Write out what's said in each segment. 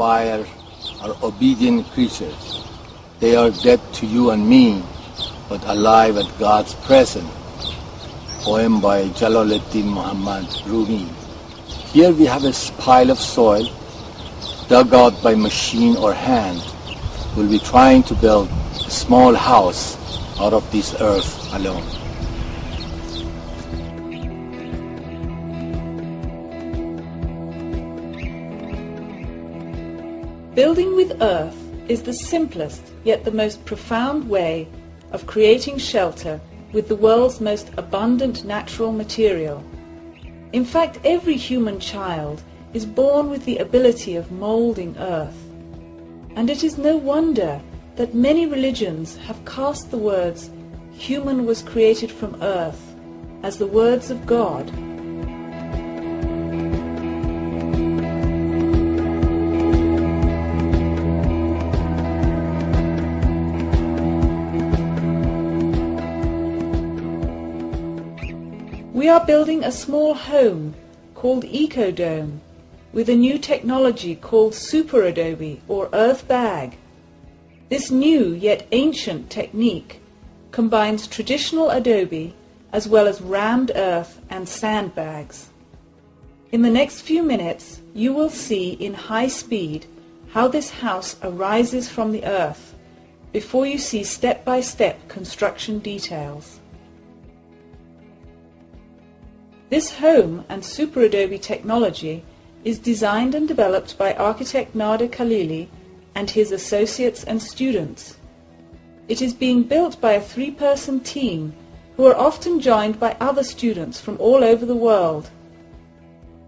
fire are obedient creatures. They are dead to you and me, but alive at God's presence. Poem by Jalaluddin Muhammad Rumi. Here we have a pile of soil dug out by machine or hand. We'll be trying to build a small house out of this earth alone. Building with earth is the simplest yet the most profound way of creating shelter with the world's most abundant natural material. In fact, every human child is born with the ability of moulding earth. And it is no wonder that many religions have cast the words, "Human was created from earth," as the words of God. We are building a small home called Ecodome with a new technology called Superadobe or Earth Bag. This new yet ancient technique combines traditional adobe as well as rammed earth and sandbags. In the next few minutes you will see in high speed how this house arises from the earth before you see step-by-step construction details. This home and Superadobe technology is designed and developed by architect Nader Khalili and his associates and students. It is being built by a 3-person team who are often joined by other students from all over the world.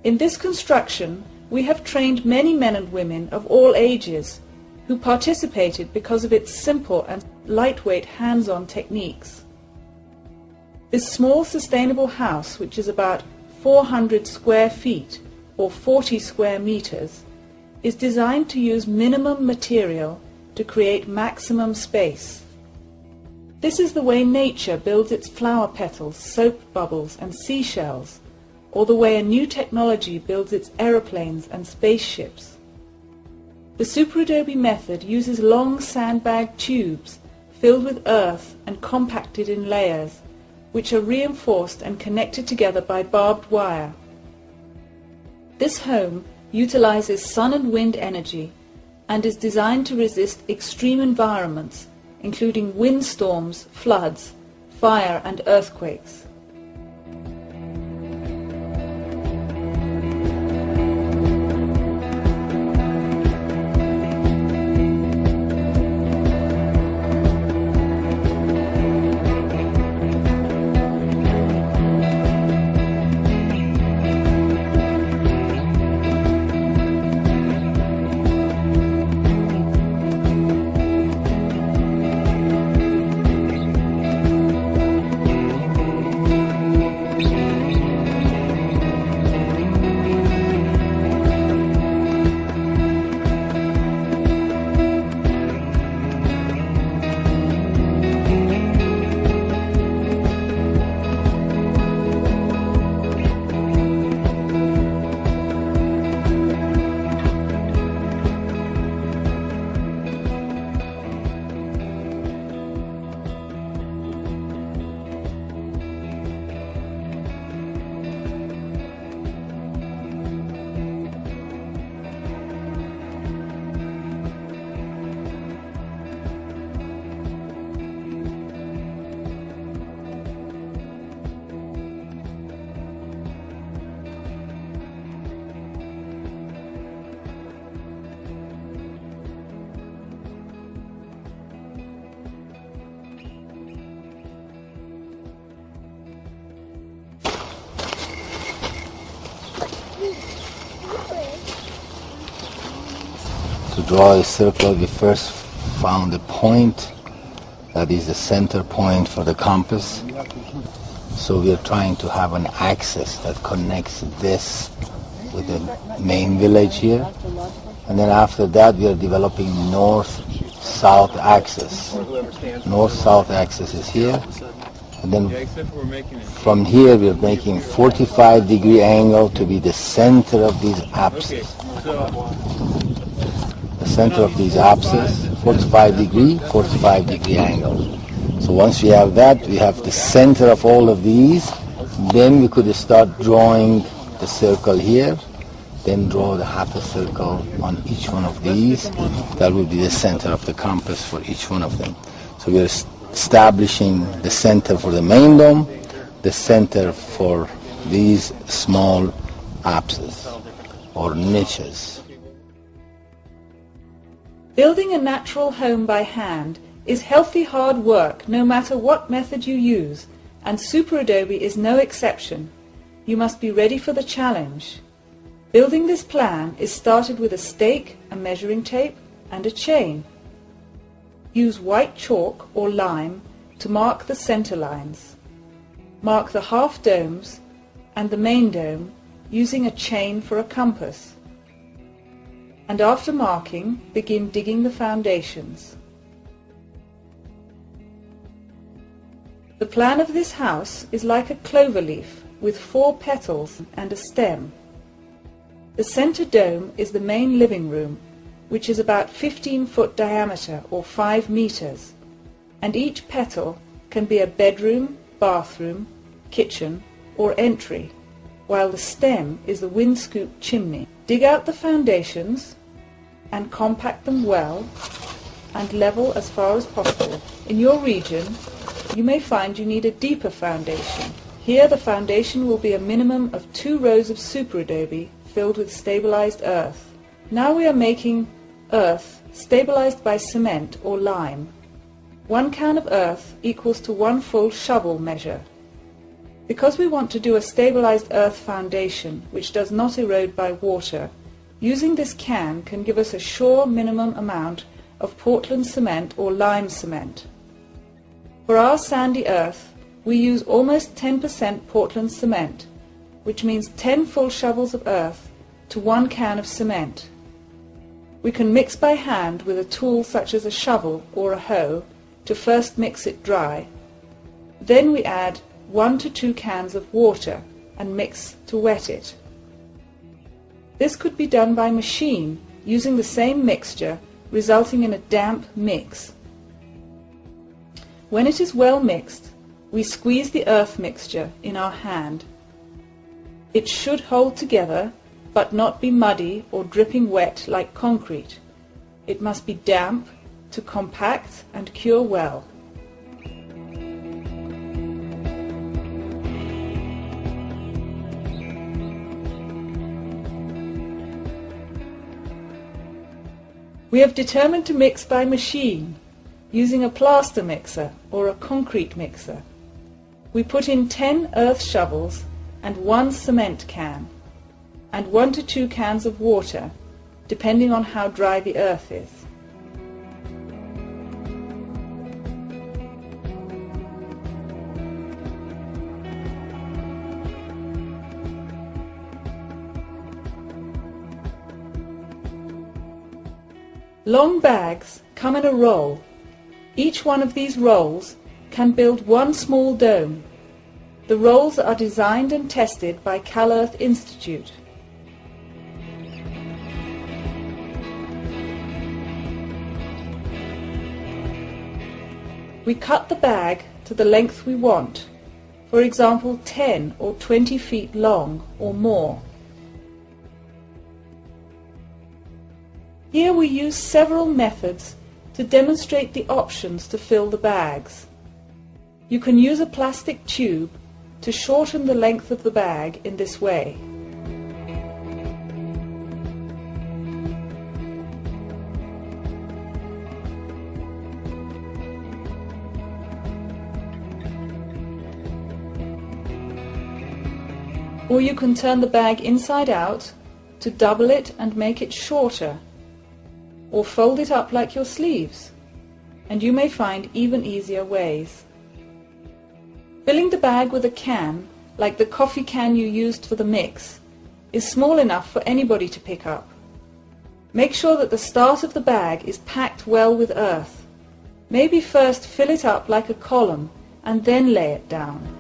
In this construction, we have trained many men and women of all ages who participated because of its simple and lightweight hands-on techniques. This small sustainable house, which is about 400 square feet or 40 square meters, is designed to use minimum material to create maximum space. This is the way nature builds its flower petals, soap bubbles and seashells, or the way a new technology builds its aeroplanes and spaceships. The Superadobe method uses long sandbag tubes filled with earth and compacted in layers, which are reinforced and connected together by barbed wire. This home utilizes sun and wind energy and is designed to resist extreme environments, including windstorms, floods, fire and earthquakes. To draw a circle, we first found a point that is the center point for the compass. So we are trying to have an axis that connects this with the main village here. And then after that we are developing north-south axis. North-south axis is here. And then from here we are making 45-degree angle to be the center of these axes. The center of these apses, 45 degree angle. So once we have that, we have the center of all of these. Then we could start drawing the circle here. Then draw the half a circle on each one of these. That will be the center of the compass for each one of them. So we are establishing the center for the main dome, the center for these small apses or niches. Building a natural home by hand is healthy hard work no matter what method you use, and SuperAdobe is no exception. You must be ready for the challenge. Building this plan is started with a stake, a measuring tape, and a chain. Use white chalk or lime to mark the center lines. Mark the half domes and the main dome using a chain for a compass. And after marking, begin digging the foundations. The plan of this house is like a clover leaf with 4 petals and a stem. The center dome is the main living room, which is about 15-foot diameter or 5 meters, and each petal can be a bedroom, bathroom, kitchen, or entry, while the stem is the windscoop chimney. Dig out the foundations and compact them well and level as far as possible. In your region, you may find you need a deeper foundation. Here the foundation will be a minimum of 2 rows of SuperAdobe filled with stabilized earth. Now we are making earth stabilized by cement or lime. 1 can of earth equals to 1 full shovel measure. Because we want to do a stabilized earth foundation which does not erode by water, using this can give us a sure minimum amount of Portland cement or lime cement. For our sandy earth, we use almost 10% Portland cement, which means 10 full shovels of earth to 1 can of cement. We can mix by hand with a tool such as a shovel or a hoe to first mix it dry. Then we add 1 to 2 cans of water and mix to wet it. This could be done by machine using the same mixture, resulting in a damp mix. When it is well mixed, we squeeze the earth mixture in our hand. It should hold together but not be muddy or dripping wet like concrete. It must be damp to compact and cure well. We have determined to mix by machine, using a plaster mixer or a concrete mixer. We put in 10 earth shovels and 1 cement can, and 1 to 2 cans of water, depending on how dry the earth is. Long bags come in a roll. Each one of these rolls can build 1 small dome. The rolls are designed and tested by Cal-Earth Institute. We cut the bag to the length we want, for example 10 or 20 feet long or more. Here we use several methods to demonstrate the options to fill the bags. You can use a plastic tube to shorten the length of the bag in this way. Or you can turn the bag inside out to double it and make it shorter, or fold it up like your sleeves, and you may find even easier ways. Filling the bag with a can, like the coffee can you used for the mix, is small enough for anybody to pick up. Make sure that the start of the bag is packed well with earth. Maybe first fill it up like a column and then lay it down.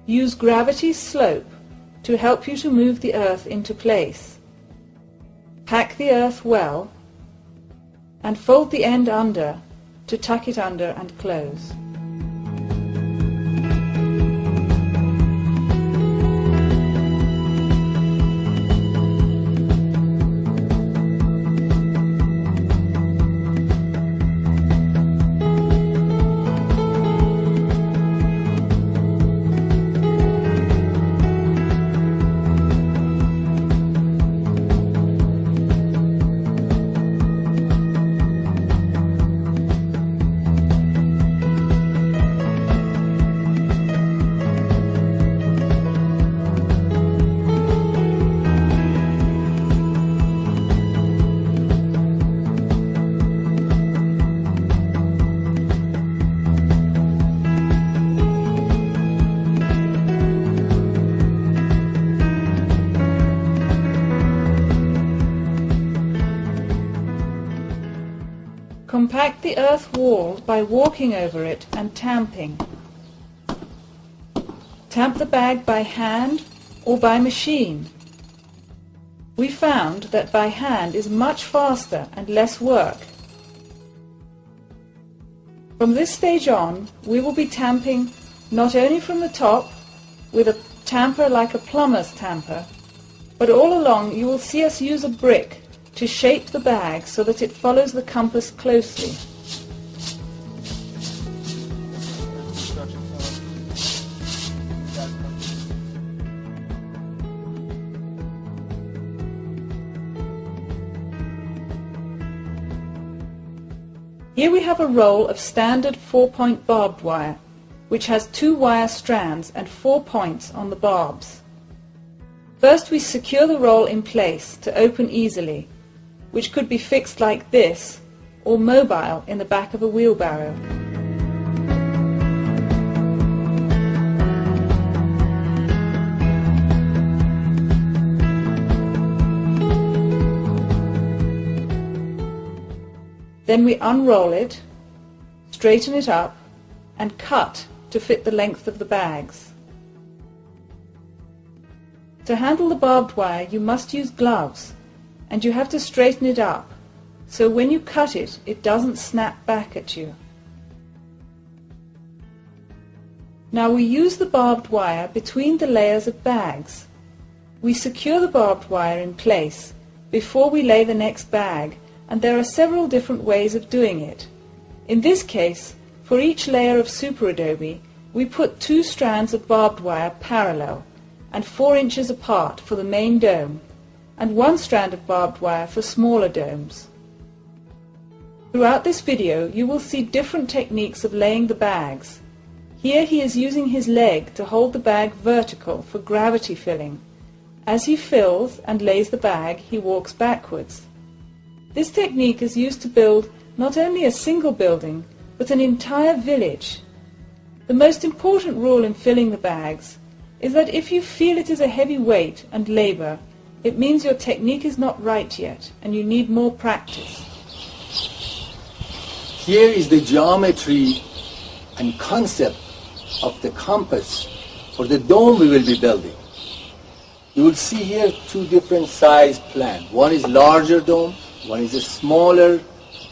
Use gravity's slope to help you to move the Earth into place. Pack the Earth well and fold the end under to tuck it under and close. Compact the earth wall by walking over it and tamping. Tamp the bag by hand or by machine. We found that by hand is much faster and less work. From this stage on, we will be tamping not only from the top with a tamper like a plumber's tamper, but all along you will see us use a brick to shape the bag so that it follows the compass closely. Here we have a roll of standard 4-point barbed wire, which has 2 wire strands and 4 points on the barbs. First we secure the roll in place to open easily, which could be fixed like this or mobile in the back of a wheelbarrow. Then we unroll it, straighten it up, and cut to fit the length of the bags. To handle the barbed wire, you must use gloves, and you have to straighten it up, so when you cut it, it doesn't snap back at you. Now we use the barbed wire between the layers of bags. We secure the barbed wire in place before we lay the next bag, and there are several different ways of doing it. In this case, for each layer of superadobe, we put 2 strands of barbed wire parallel and 4 inches apart for the main dome, and 1 strand of barbed wire for smaller domes. Throughout this video, you will see different techniques of laying the bags. Here he is using his leg to hold the bag vertical for gravity filling. As he fills and lays the bag, he walks backwards. This technique is used to build not only a single building, but an entire village. The most important rule in filling the bags is that if you feel it is a heavy weight and labor, it means your technique is not right yet and you need more practice. Here is the geometry and concept of the compass for the dome we will be building. You will see here 2 different size plans. One is larger dome, one is a smaller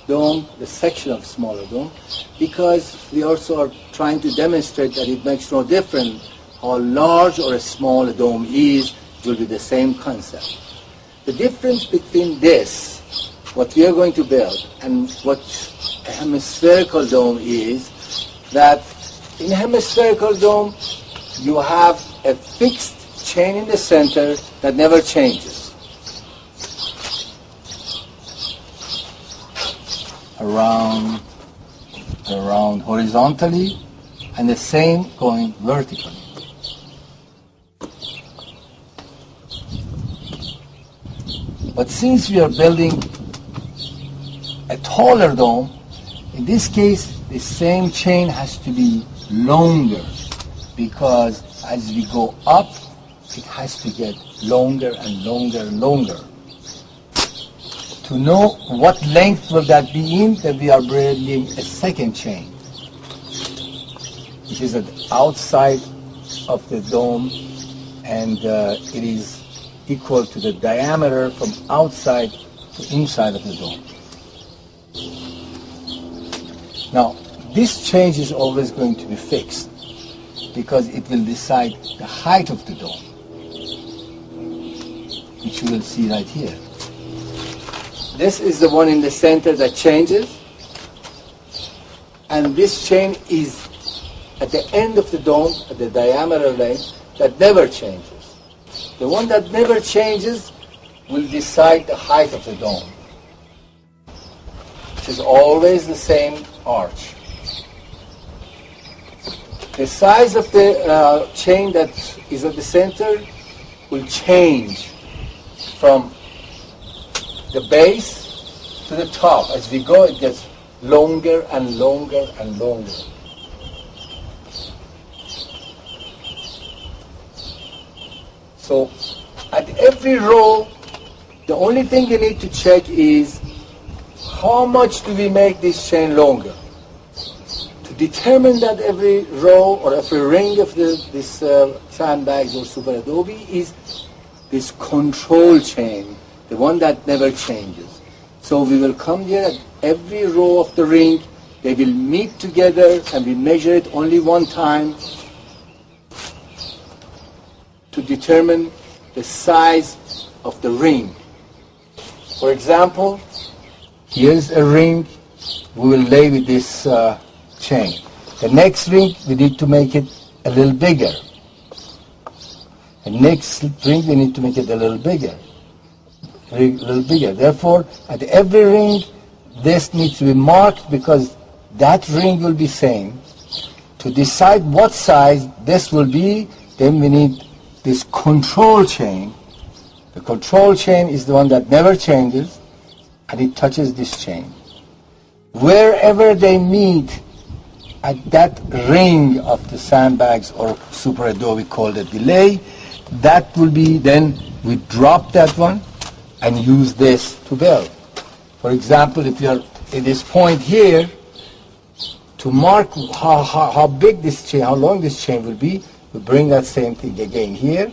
dome, the section of smaller dome, because we also are trying to demonstrate that it makes no difference how large or a small dome is, it will be the same concept. The difference between this, what we are going to build, and what a hemispherical dome is, that in a hemispherical dome you have a fixed chain in the center that never changes. Around horizontally, and the same going vertically. But since we are building a taller dome, in this case the same chain has to be longer, because as we go up it has to get longer and longer and longer. To know what length will that be in, that we are building a second chain, which is an outside of the dome, and it is equal to the diameter from outside to inside of the dome. Now, this change is always going to be fixed because it will decide the height of the dome, which you will see right here. This is the one in the center that changes, and this chain is at the end of the dome, at the diameter length, that never changes. The one that never changes will decide the height of the dome, which is always the same arch. The size of the chain that is at the center will change from the base to the top. As we go, it gets longer and longer and longer. So at every row, the only thing you need to check is how much do we make this chain longer. To determine that every row or every ring of this sandbags or super adobe is this control chain, the one that never changes. So we will come here at every row of the ring, they will meet together and we measure it only one time to determine the size of the ring. For example, here's a ring we will lay with this chain. The next ring we need to make it a little bigger. The next ring we need to make it a little bigger. Therefore, at every ring, this needs to be marked because that ring will be same. To decide what size this will be, then we need this control chain. The control chain is the one that never changes, and it touches this chain. Wherever they meet at that ring of the sandbags or super adobe called a delay, that will be then we drop that one and use this to build. For example, if you're at this point here, to mark how big this chain, how long this chain will be, we bring that same thing again here.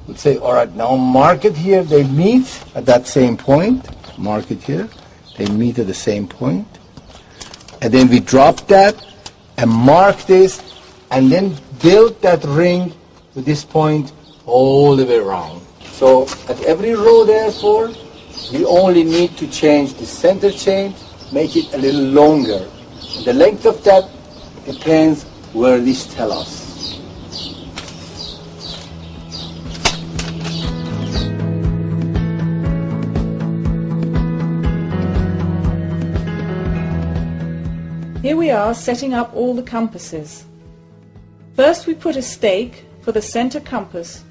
We'll say, all right, now mark it here. They meet at that same point. Mark it here. They meet at the same point. And then we drop that and mark this and then build that ring with this point all the way around. So at every row, therefore, we only need to change the center chain, make it a little longer. And the length of that depends where these tell us. Here we are setting up all the compasses. First we put a stake for the center compass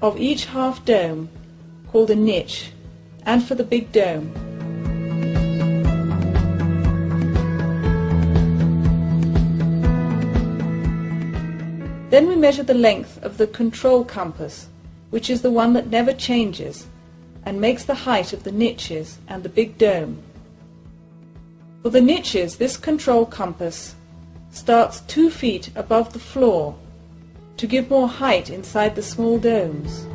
of each half dome, called a niche, and for the big dome. Then we measure the length of the control compass, which is the one that never changes, and makes the height of the niches and the big dome. For the niches, this control compass starts 2 feet above the floor to give more height inside the small domes.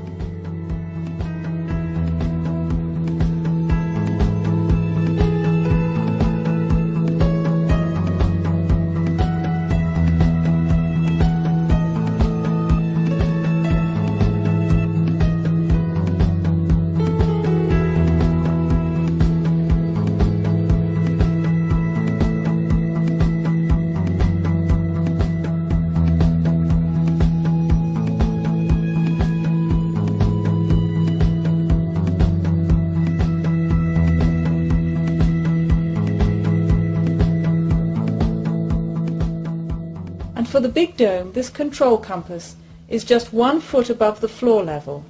For the big dome, this control compass is just 1 foot above the floor level.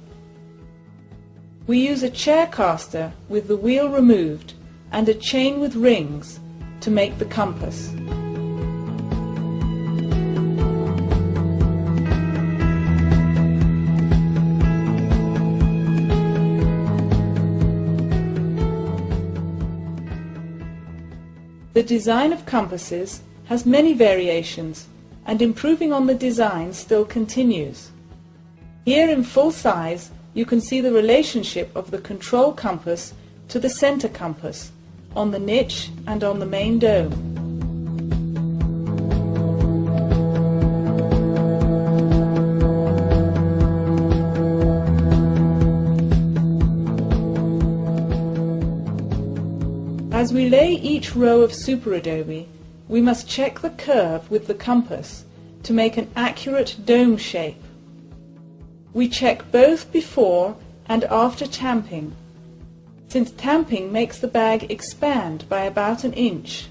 We use a chair caster with the wheel removed and a chain with rings to make the compass. The design of compasses has many variations and improving on the design still continues. Here in full size, you can see the relationship of the control compass to the center compass, on the niche and on the main dome. As we lay each row of superadobe, we must check the curve with the compass to make an accurate dome shape. We check both before and after tamping, since tamping makes the bag expand by about an inch.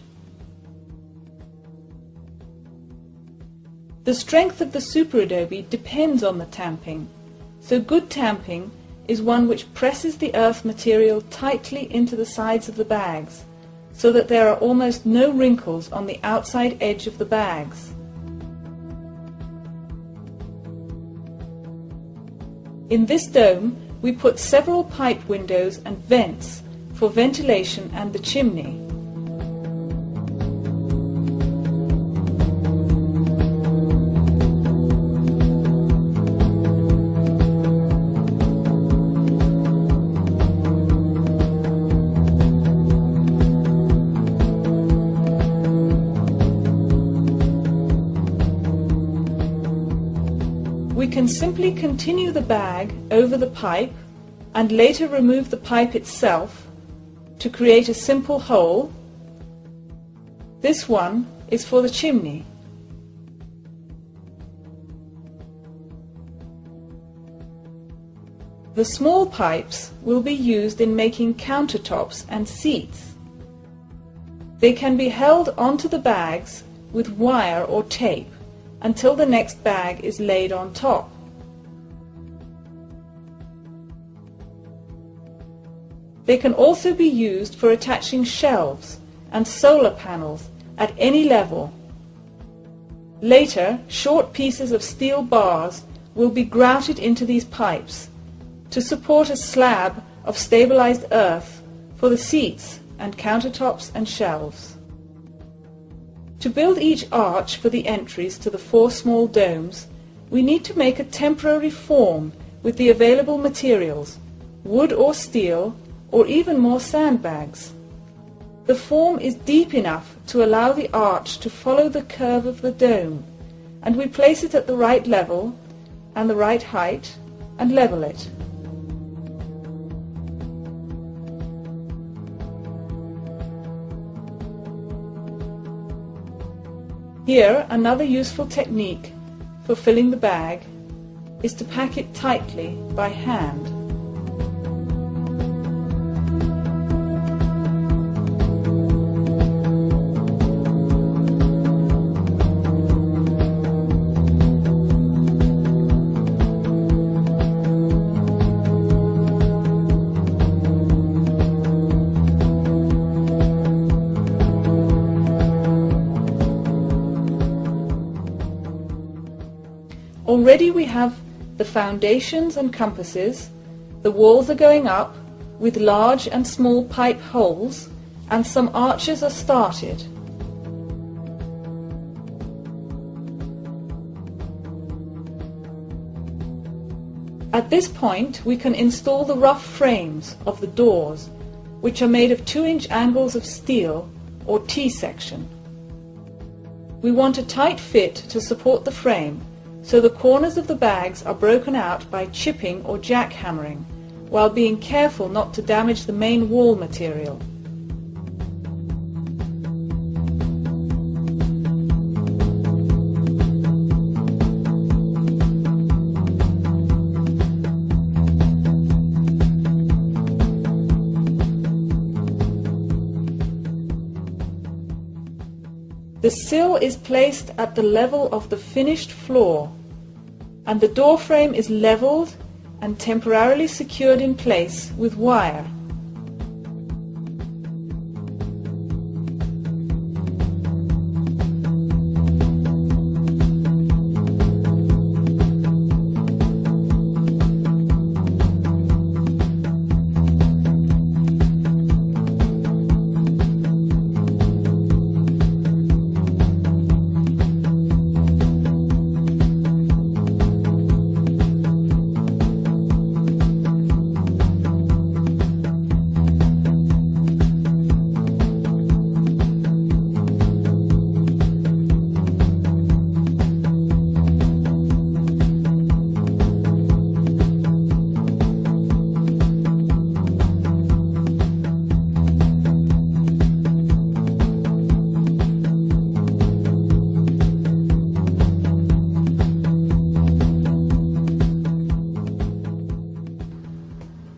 The strength of the superadobe depends on the tamping, so good tamping is one which presses the earth material tightly into the sides of the bags, so that there are almost no wrinkles on the outside edge of the bags. In this dome, we put several pipe windows and vents for ventilation and the chimney. We can simply continue the bag over the pipe and later remove the pipe itself to create a simple hole. This one is for the chimney. The small pipes will be used in making countertops and seats. They can be held onto the bags with wire or tape until the next bag is laid on top. They can also be used for attaching shelves and solar panels at any level. Later, short pieces of steel bars will be grouted into these pipes to support a slab of stabilized earth for the seats and countertops and shelves. To build each arch for the entries to the 4 small domes, we need to make a temporary form with the available materials, wood or steel, or even more sandbags. The form is deep enough to allow the arch to follow the curve of the dome, and we place it at the right level and the right height and level it. Here, another useful technique for filling the bag is to pack it tightly by hand. Already we have the foundations and compasses, the walls are going up with large and small pipe holes, and some arches are started. At this point we can install the rough frames of the doors, which are made of 2-inch angles of steel or T-section. We want a tight fit to support the frame, so the corners of the bags are broken out by chipping or jackhammering, while being careful not to damage the main wall material. The sill is placed at the level of the finished floor, and the door frame is leveled and temporarily secured in place with wire.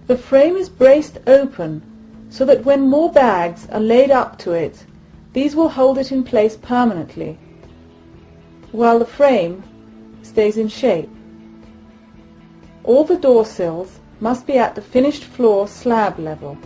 The frame is braced open so that when more bags are laid up to it, these will hold it in place permanently, while the frame stays in shape. All the door sills must be at the finished floor slab level.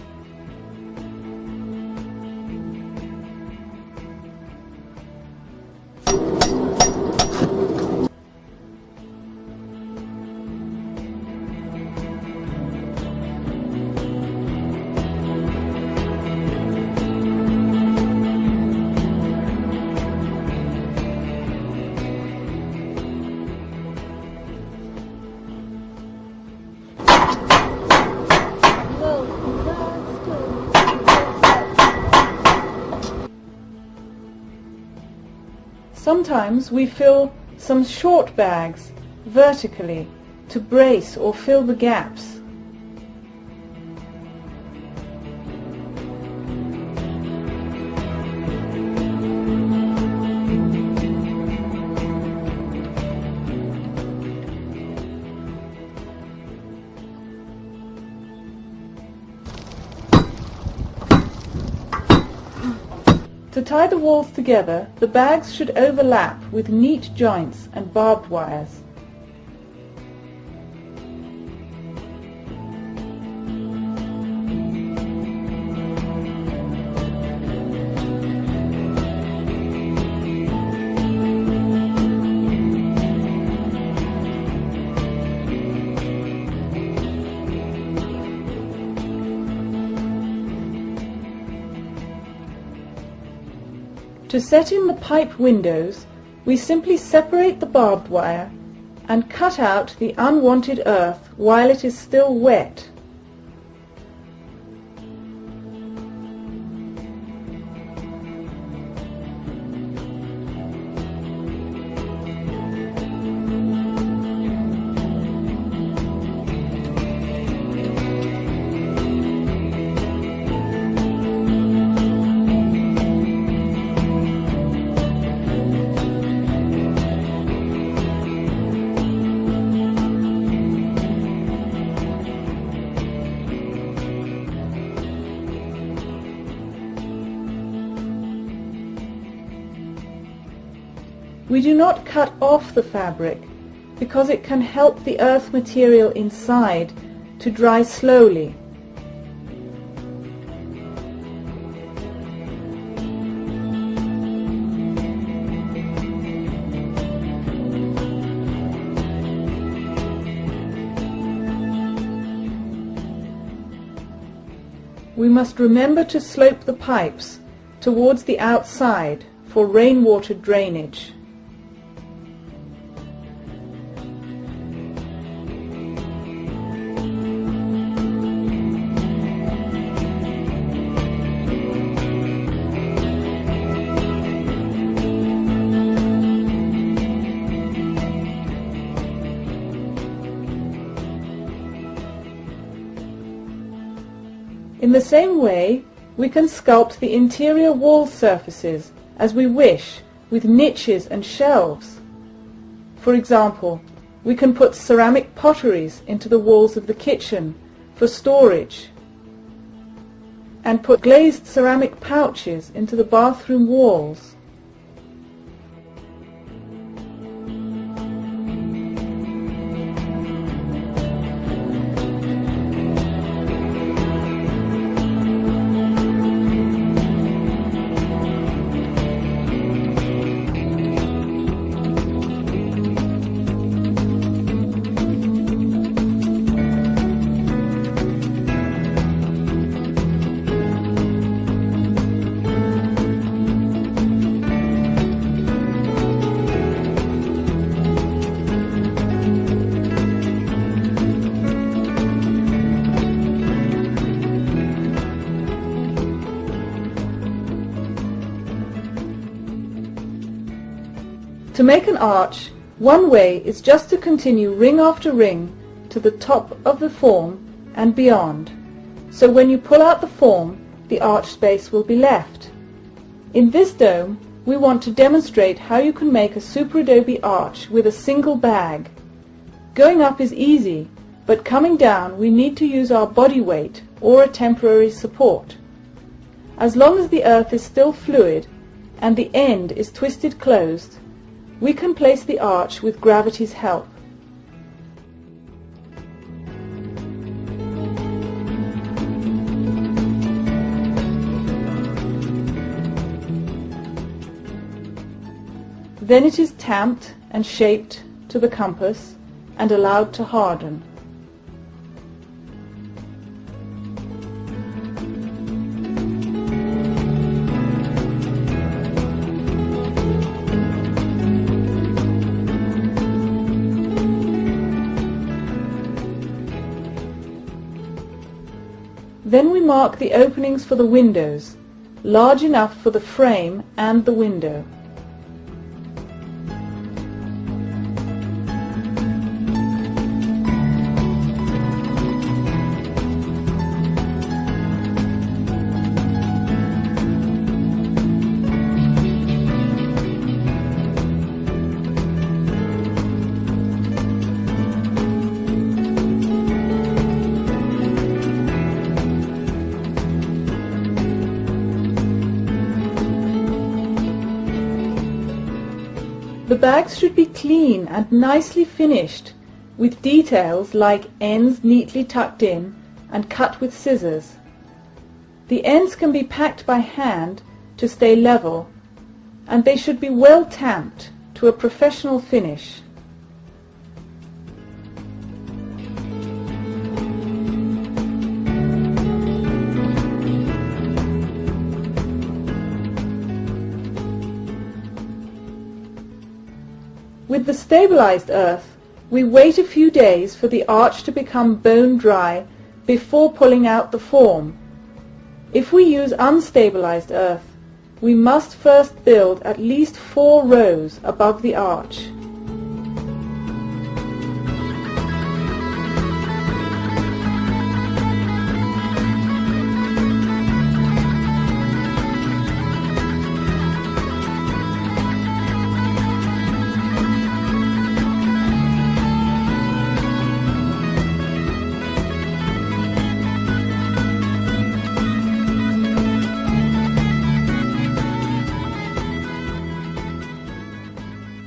Sometimes we fill some short bags vertically to brace or fill the gaps. To tie the walls together, the bags should overlap with neat joints and barbed wires. To set in the pipe windows, we simply separate the barbed wire and cut out the unwanted earth while it is still wet. We do not cut off the fabric because it can help the earth material inside to dry slowly. We must remember to slope the pipes towards the outside for rainwater drainage. In the same way, we can sculpt the interior wall surfaces as we wish, with niches and shelves. For example, we can put ceramic potteries into the walls of the kitchen for storage, and put glazed ceramic pouches into the bathroom walls. To make an arch, one way is just to continue ring after ring to the top of the form and beyond, so when you pull out the form, the arch space will be left. In this dome, we want to demonstrate how you can make a super adobe arch with a single bag. Going up is easy, but coming down we need to use our body weight or a temporary support. As long as the Earth is still fluid and the end is twisted closed, we can place the arch with gravity's help. Then it is tamped and shaped to the compass and allowed to harden. Then we mark the openings for the windows, large enough for the frame and the window. The bags should be clean and nicely finished, with details like ends neatly tucked in and cut with scissors. The ends can be packed by hand to stay level, and they should be well tamped to a professional finish. With the stabilized earth, we wait a few days for the arch to become bone dry before pulling out the form. If we use unstabilized earth, we must first build at least 4 rows above the arch.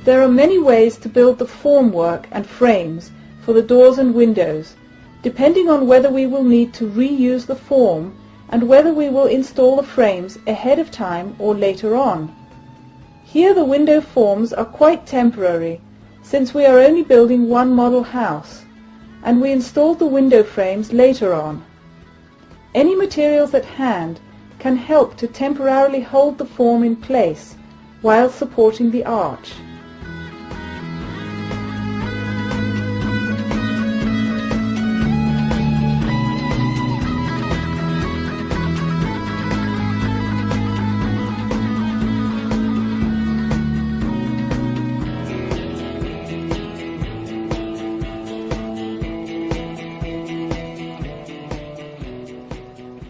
There are many ways to build the formwork and frames for the doors and windows, depending on whether we will need to reuse the form and whether we will install the frames ahead of time or later on. Here the window forms are quite temporary, since we are only building one model house, and we installed the window frames later on. Any materials at hand can help to temporarily hold the form in place while supporting the arch.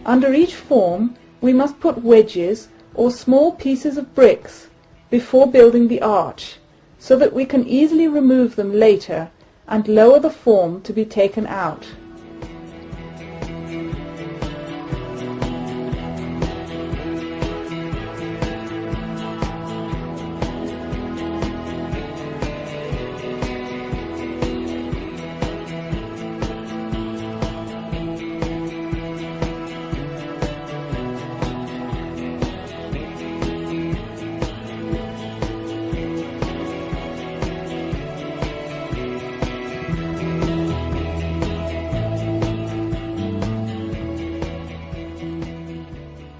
Under each form, we must put wedges or small pieces of bricks before building the arch, so that we can easily remove them later and lower the form to be taken out.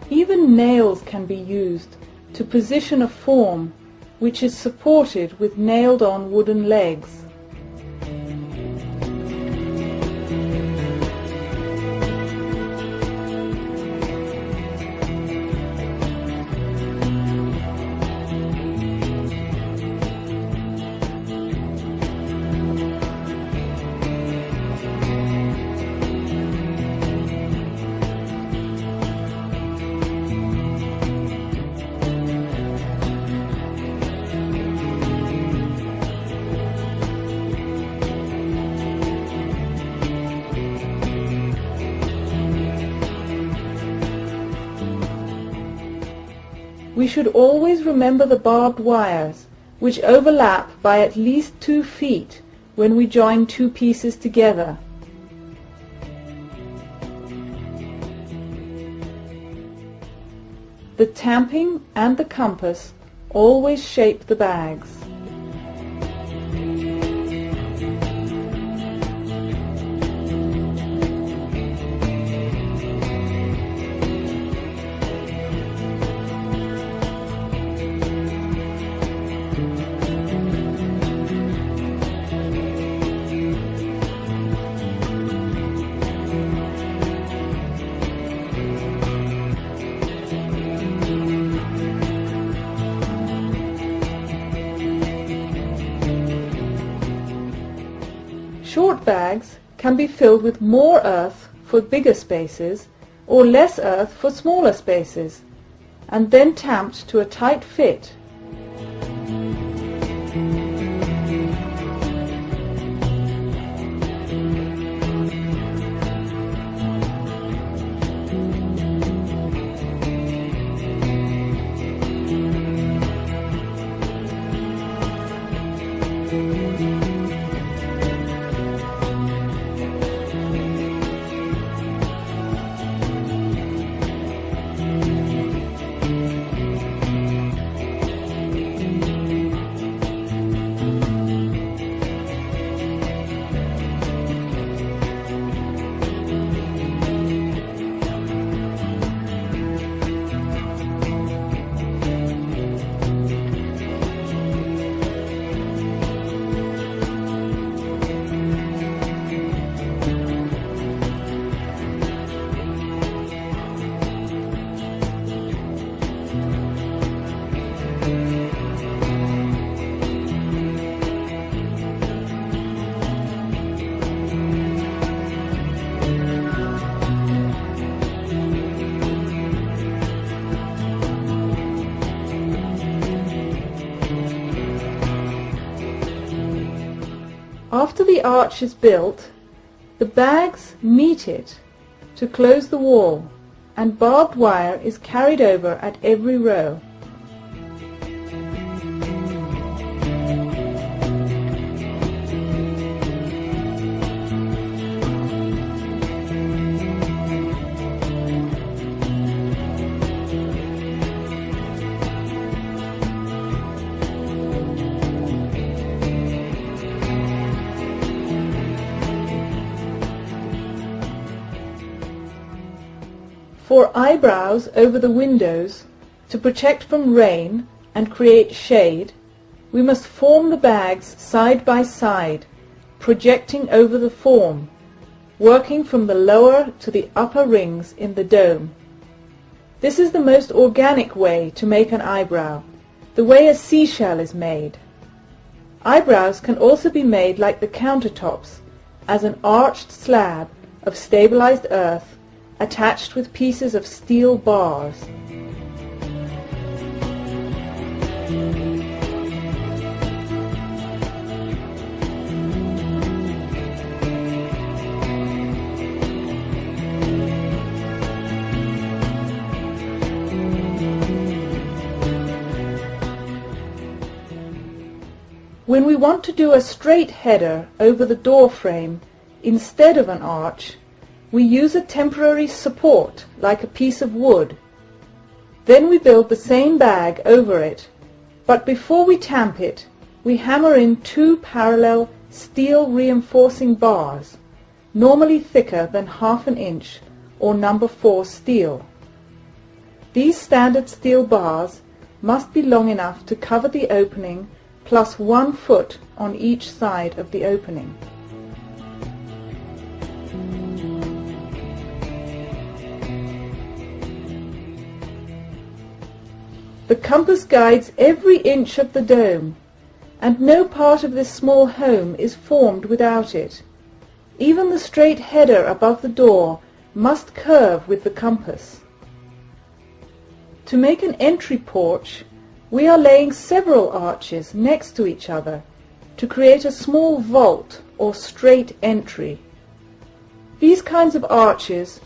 Even nails can be used to position a form which is supported with nailed-on wooden legs. we should always remember the barbed wires, which overlap by at least 2 feet when we join 2 pieces together. The tamping and the compass always shape the bags. Short bags can be filled with more earth for bigger spaces or less earth for smaller spaces, and then tamped to a tight fit. After the arch is built, the bags meet it to close the wall, and barbed wire is carried over at every row. For eyebrows over the windows, to protect from rain and create shade, we must form the bags side by side, projecting over the form, working from the lower to the upper rings in the dome. This is the most organic way to make an eyebrow, the way a seashell is made. Eyebrows can also be made like the countertops, as an arched slab of stabilized earth attached with pieces of steel bars. When we want to do a straight header over the door frame instead of an arch, we use a temporary support like a piece of wood. Then we build the same bag over it, but before we tamp it, we hammer in 2 parallel steel reinforcing bars, normally thicker than 1/2 inch or number 4 steel. These standard steel bars must be long enough to cover the opening plus 1 foot on each side of the opening. The compass guides every inch of the dome, and no part of this small home is formed without it. Even the straight header above the door must curve with the compass. To make an entry porch, we are laying several arches next to each other to create a small vault or straight entry. These kinds of arches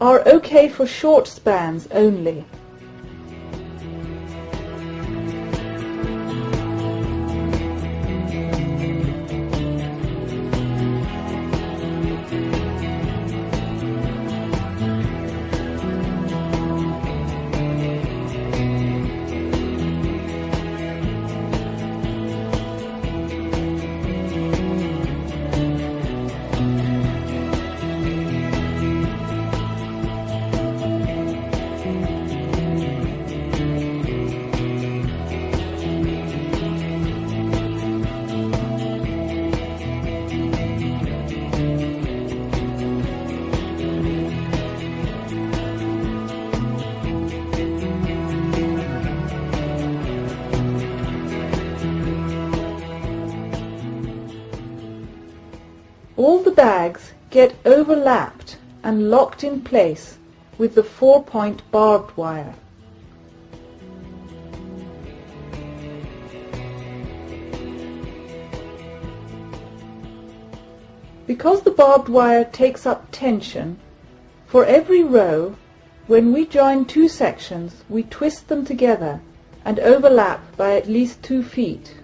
are okay for short spans only. bags get overlapped and locked in place with the 4-point barbed wire. Because the barbed wire takes up tension, for every row, when we join two sections, we twist them together and overlap by at least 2 feet.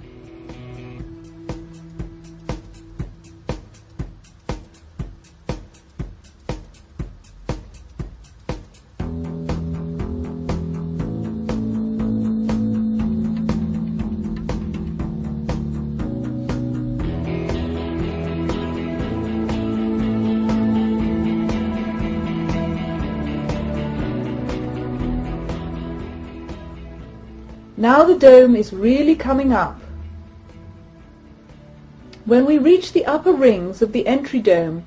Now the dome is really coming up. When we reach the upper rings of the entry dome,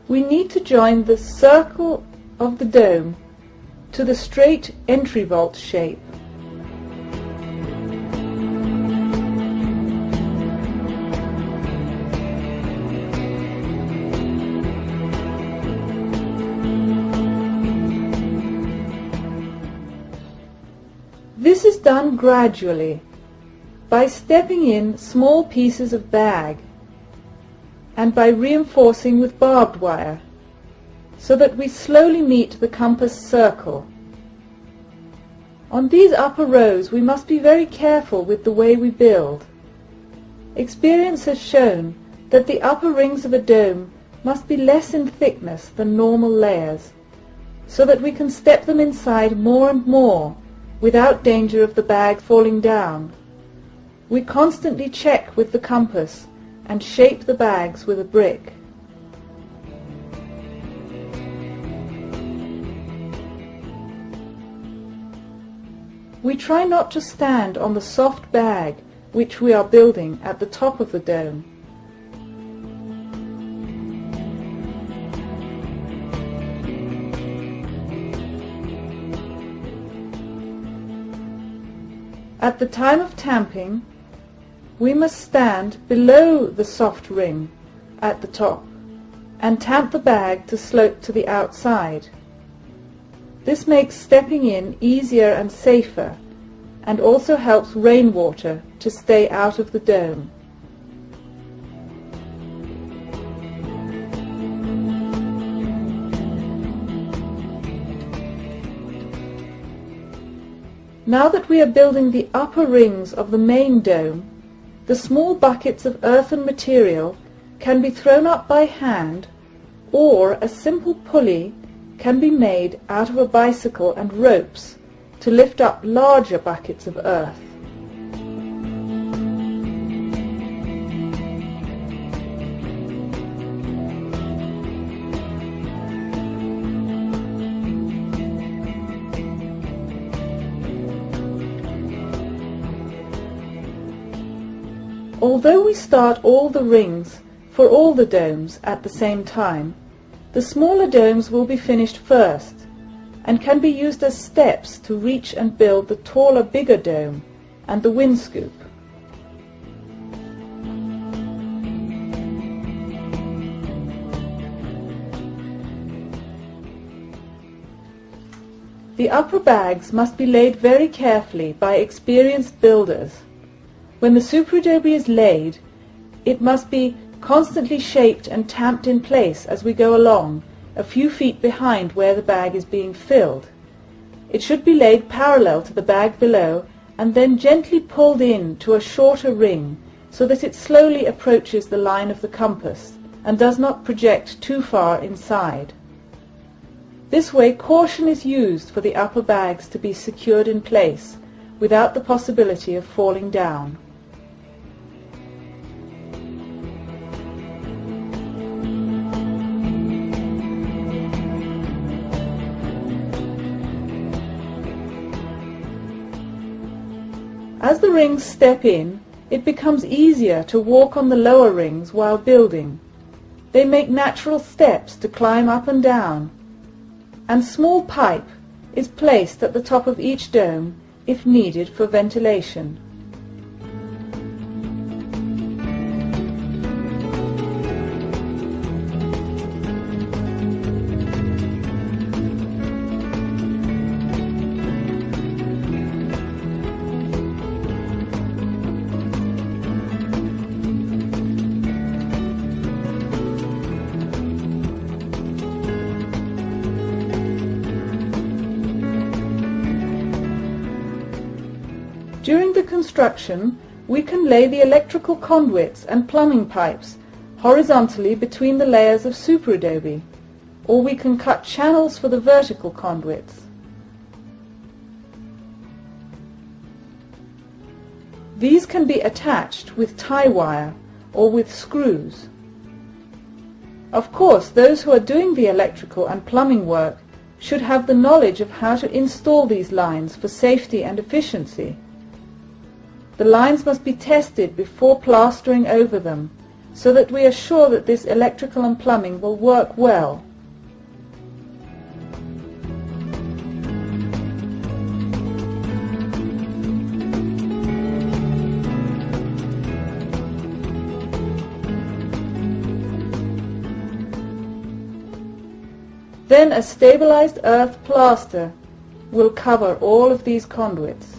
we need to join the circle of the dome to the straight entry vault shape. This is done gradually, by stepping in small pieces of bag and by reinforcing with barbed wire, so that we slowly meet the compass circle. On these upper rows we must be very careful with the way we build. Experience has shown that the upper rings of a dome must be less in thickness than normal layers, so that we can step them inside more and more without danger of the bag falling down. We constantly check with the compass and shape the bags with a brick. We try not to stand on the soft bag which we are building at the top of the dome. At the time of tamping, we must stand below the soft ring at the top and tamp the bag to slope to the outside. This makes stepping in easier and safer, and also helps rainwater to stay out of the dome. Now that we are building the upper rings of the main dome, the small buckets of earthen material can be thrown up by hand, or a simple pulley can be made out of a bicycle and ropes to lift up larger buckets of earth. Although we start all the rings for all the domes at the same time, the smaller domes will be finished first and can be used as steps to reach and build the taller, bigger dome and the windscoop. The upper bags must be laid very carefully by experienced builders. When the superadobe is laid, it must be constantly shaped and tamped in place as we go along, a few feet behind where the bag is being filled. It should be laid parallel to the bag below and then gently pulled in to a shorter ring so that it slowly approaches the line of the compass and does not project too far inside. This way caution is used for the upper bags to be secured in place without the possibility of falling down. As the rings step in, it becomes easier to walk on the lower rings while building. They make natural steps to climb up and down, and small pipe is placed at the top of each dome if needed for ventilation. construction, we can lay the electrical conduits and plumbing pipes horizontally between the layers of superadobe, or we can cut channels for the vertical conduits. These can be attached with tie wire or with screws. Of course, those who are doing the electrical and plumbing work should have the knowledge of how to install these lines for safety and efficiency. The lines must be tested before plastering over them, so that we are sure that this electrical and plumbing will work well. Then a stabilized earth plaster will cover all of these conduits.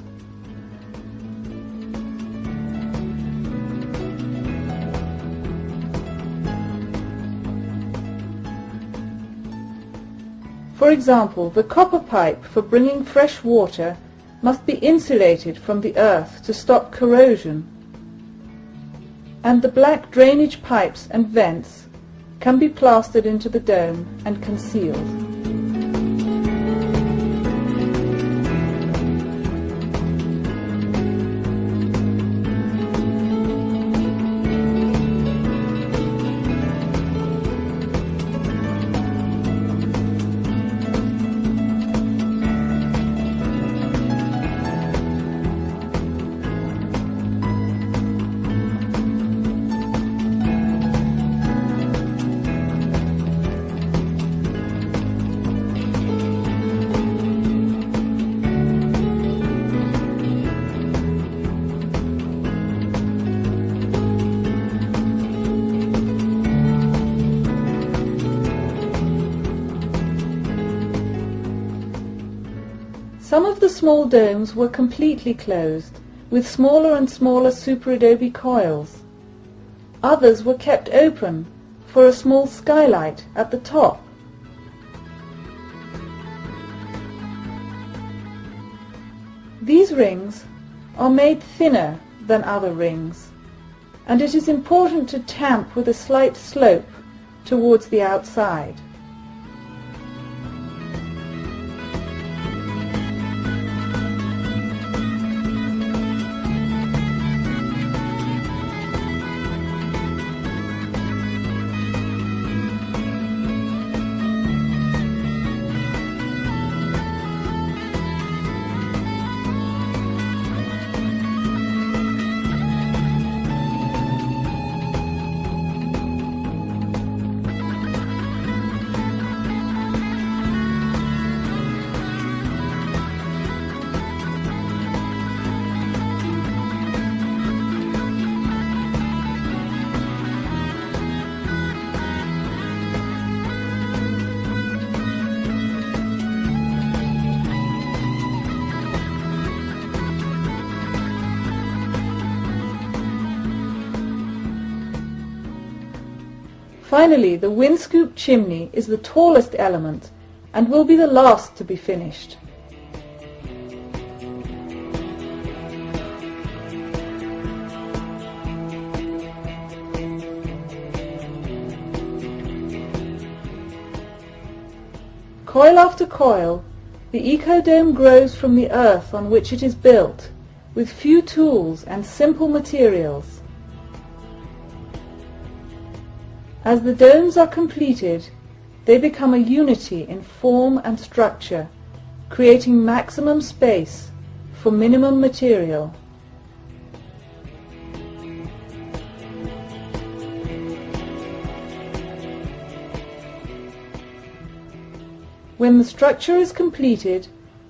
For example, the copper pipe for bringing fresh water must be insulated from the earth to stop corrosion, and the black drainage pipes and vents can be plastered into the dome and concealed. Some of the small domes were completely closed, with smaller and smaller superadobe coils. Others were kept open for a small skylight at the top. These rings are made thinner than other rings, and it is important to tamp with a slight slope towards the outside. Finally, the windscoop chimney is the tallest element and will be the last to be finished. Coil after coil, the ecodome grows from the earth on which it is built, with few tools and simple materials. As the domes are completed, they become a unity in form and structure, creating maximum space for minimum material. When the structure is completed,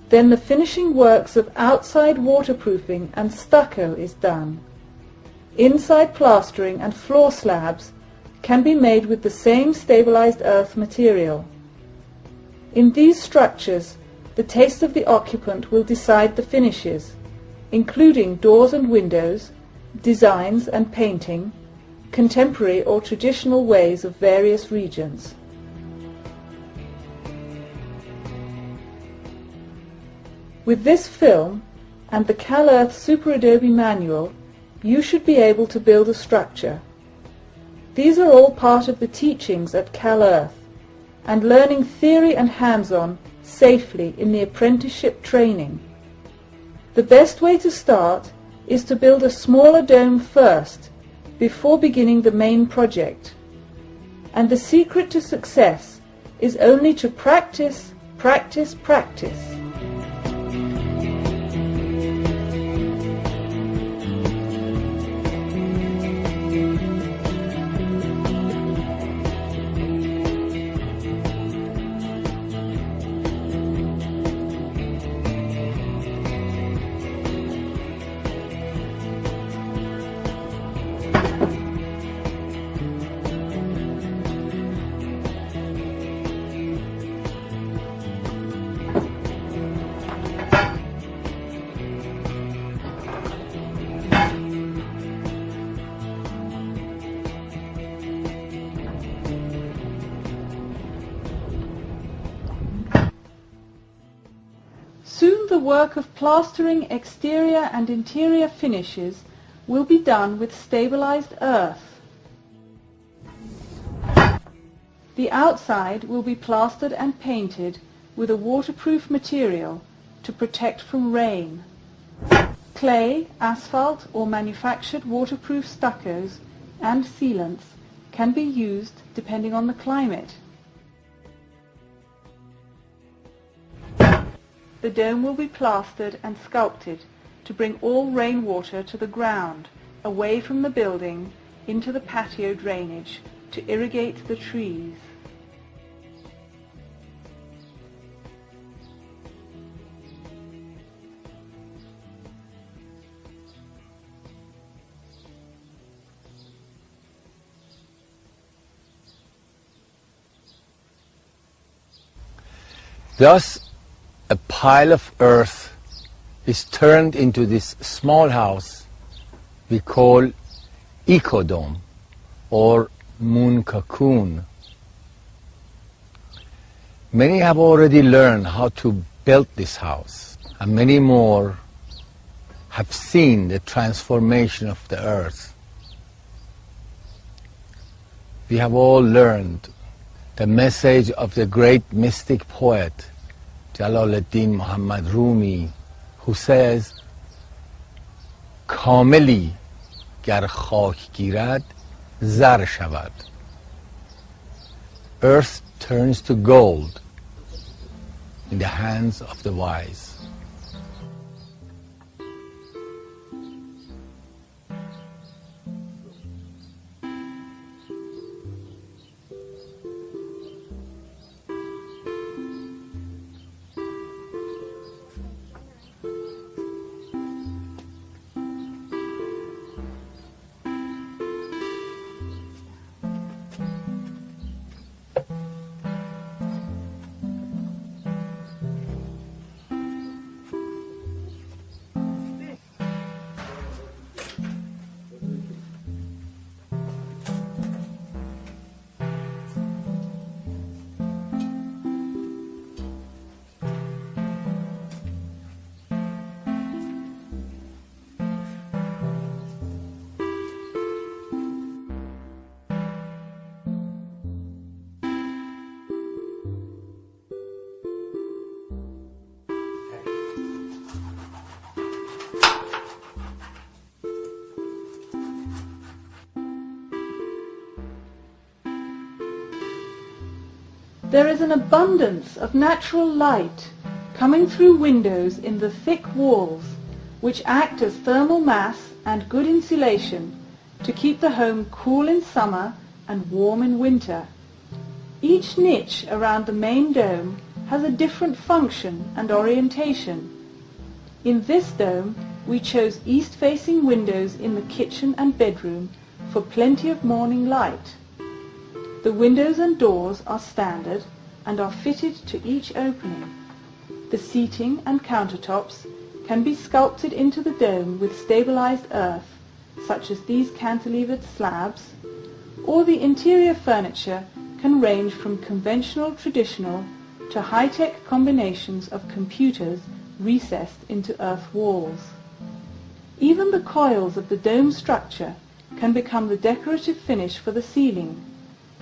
then the finishing works of outside waterproofing and stucco is done. Inside plastering and floor slabs can be made with the same stabilized earth material. In these structures, the taste of the occupant will decide the finishes, including doors and windows, designs and painting, contemporary or traditional ways of various regions. With this film, and the Cal-Earth Superadobe manual, you should be able to build a structure. These are all part of the teachings at Cal-Earth, and learning theory and hands-on safely in the apprenticeship training. The best way to start is to build a smaller dome first, before beginning the main project. And the secret to success is only to practice, practice, practice. Soon the work of plastering exterior and interior finishes will be done with stabilized earth. The outside will be plastered and painted with a waterproof material to protect from rain. Clay, asphalt or manufactured waterproof stuccos and sealants can be used depending on the climate. The dome will be plastered and sculpted to bring all rainwater to the ground, away from the building, into the patio drainage, to irrigate the trees. Thus, a pile of earth is turned into this small house we call ecodome or moon cocoon. Many have already learned how to build this house, and many more have seen the transformation of the earth. We have all learned the message of the great mystic poet Jalaluddin Muhammad Rumi, who says, کاملی گر خاک گیرد زر شود. Earth turns to gold in the hands of the wise. There is an abundance of natural light coming through windows in the thick walls, which act as thermal mass and good insulation to keep the home cool in summer and warm in winter. Each niche around the main dome has a different function and orientation. In this dome, we chose east-facing windows in the kitchen and bedroom for plenty of morning light. The windows and doors are standard and are fitted to each opening. The seating and countertops can be sculpted into the dome with stabilized earth, such as these cantilevered slabs, or the interior furniture can range from conventional traditional to high-tech combinations of computers, recessed into earth walls. Even the coils of the dome structure can become the decorative finish for the ceiling,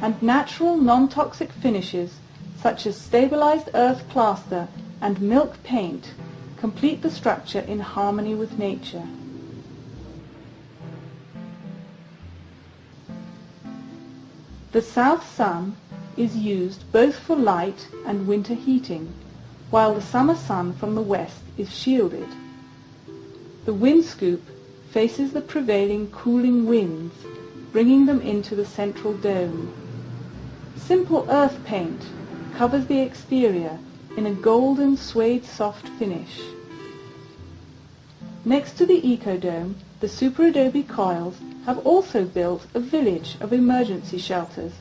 and natural non-toxic finishes such as stabilized earth plaster and milk paint complete the structure in harmony with nature. The south sun is used both for light and winter heating, while the summer sun from the west is shielded. The wind scoop faces the prevailing cooling winds, bringing them into the central dome. Simple earth paint covers the exterior in a golden suede soft finish. Next to the ecodome, the superadobe coils have also built a village of emergency shelters,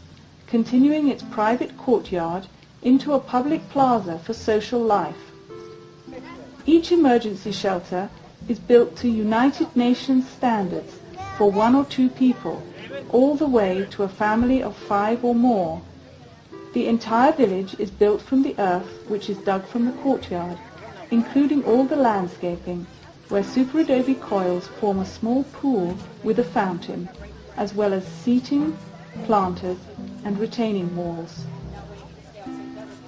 continuing its private courtyard into a public plaza for social life. Each emergency shelter is built to United Nations standards for 1 or 2 people, all the way to a family of 5 or more. The entire village is built from the earth which is dug from the courtyard, including all the landscaping, where superadobe coils form a small pool with a fountain, as well as seating, planters, and retaining walls.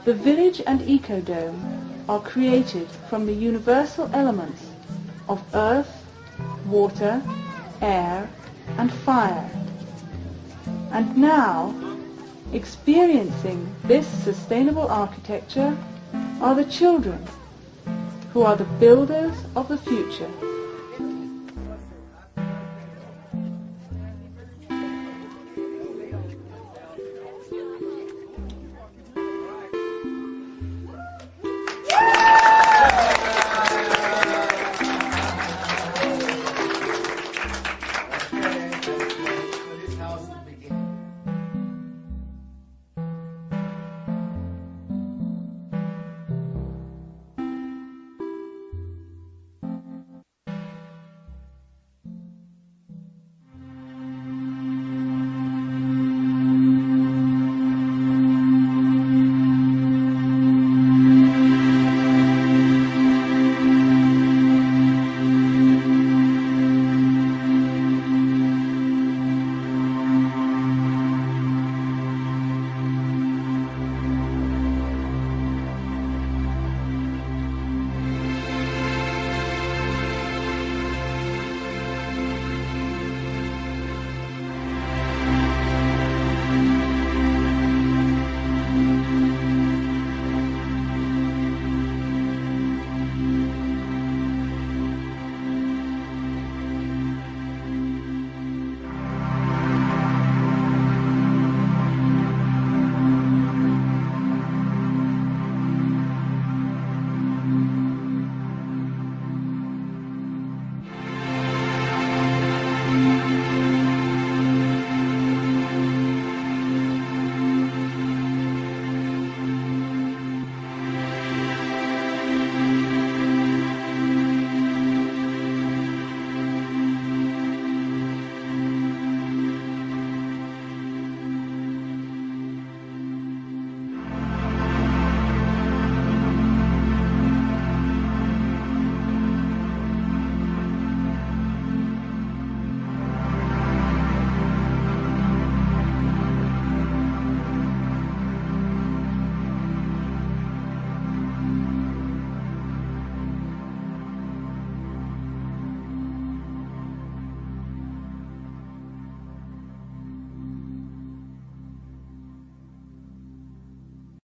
The village and ecodome are created from the universal elements of earth, water, air, and fire. And now, experiencing this sustainable architecture are the children, who are the builders of the future.